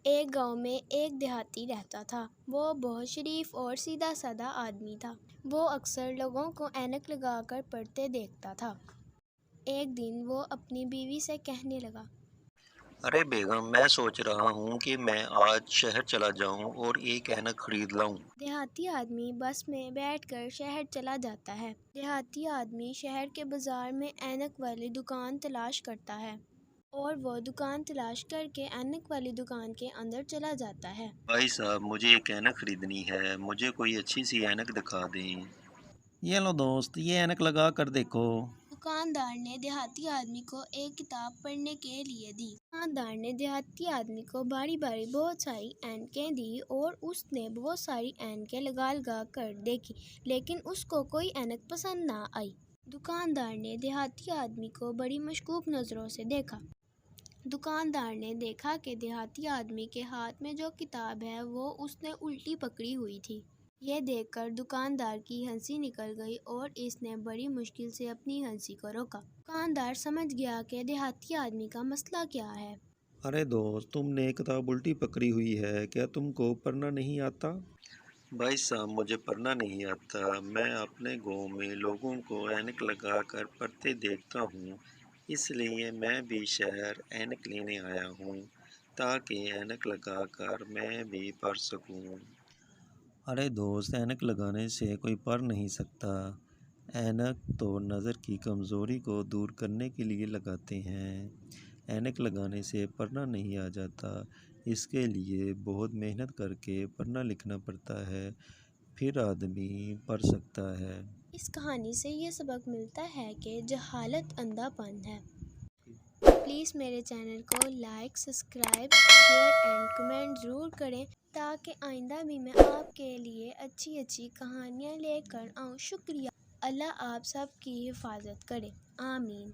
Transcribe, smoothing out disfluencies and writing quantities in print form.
ایک گاؤں میں ایک دیہاتی رہتا تھا۔ وہ بہت شریف اور سیدھا سادہ آدمی تھا۔ وہ اکثر لوگوں کو اینک لگا کر پڑھتے دیکھتا تھا۔ ایک دن وہ اپنی بیوی سے کہنے لگا، ارے بیگم، میں سوچ رہا ہوں کہ میں آج شہر چلا جاؤں اور ایک اینک خرید لاؤں۔ دیہاتی آدمی بس میں بیٹھ کر شہر چلا جاتا ہے۔ دیہاتی آدمی شہر کے بازار میں اینک والی دکان تلاش کرتا ہے اور وہ دکان تلاش کر کے اینک والی دکان کے اندر چلا جاتا ہے۔ بھائی صاحب، مجھے ایک اینک خریدنی ہے، مجھے کوئی اچھی سی اینک دکھا دیں۔ یہ لو دوست، یہ اینک لگا کر دیکھو۔ دکاندار نے دیہاتی آدمی کو ایک کتاب پڑھنے کے لیے دی۔ دکاندار نے دیہاتی آدمی کو باری باری بہت ساری اینکیں دی اور اس نے بہت ساری اینکیں لگا لگا کر دیکھی، لیکن اس کو کوئی اینک پسند نہ آئی۔ دکاندار نے دیہاتی آدمی کو بڑی مشکوک نظروں سے دیکھا۔ دکاندار نے دیکھا کہ دیہاتی آدمی کے ہاتھ میں جو کتاب ہے وہ اس نے الٹی پکڑی ہوئی تھی۔ یہ دیکھ کر دکاندار کی ہنسی نکل گئی اور اس نے بڑی مشکل سے اپنی ہنسی کو روکا۔ دکاندار سمجھ گیا کہ دیہاتی آدمی کا مسئلہ کیا ہے۔ ارے دوست، تم نے کتاب الٹی پکڑی ہوئی ہے، کیا تم کو پڑھنا نہیں آتا؟ بھائی صاحب، مجھے پڑھنا نہیں آتا۔ میں اپنے گاؤں میں لوگوں کو اینک لگا کر پڑھتے دیکھتا ہوں، اس لیے میں بھی شہر اینک لینے آیا ہوں تاکہ اینک لگا کر میں بھی پڑھ سکوں۔ ارے دوست، اینک لگانے سے کوئی پڑھ نہیں سکتا۔ اینک تو نظر کی کمزوری کو دور کرنے کے لیے لگاتے ہیں۔ اینک لگانے سے پڑھنا نہیں آ جاتا، اس کے لیے بہت محنت کر کے پڑھنا لکھنا پڑتا ہے، پھر آدمی پڑھ سکتا ہے۔ اس کہانی سے یہ سبق ملتا ہے کہ جہالت اندھا پن ہے۔ پلیز میرے چینل کو like, subscribe, share and comment ضرور کریں تاکہ آئندہ بھی میں آپ کے لیے اچھی اچھی کہانیاں لے کر آؤں۔ شکریہ۔ اللہ آپ سب کی حفاظت کرے۔ آمین۔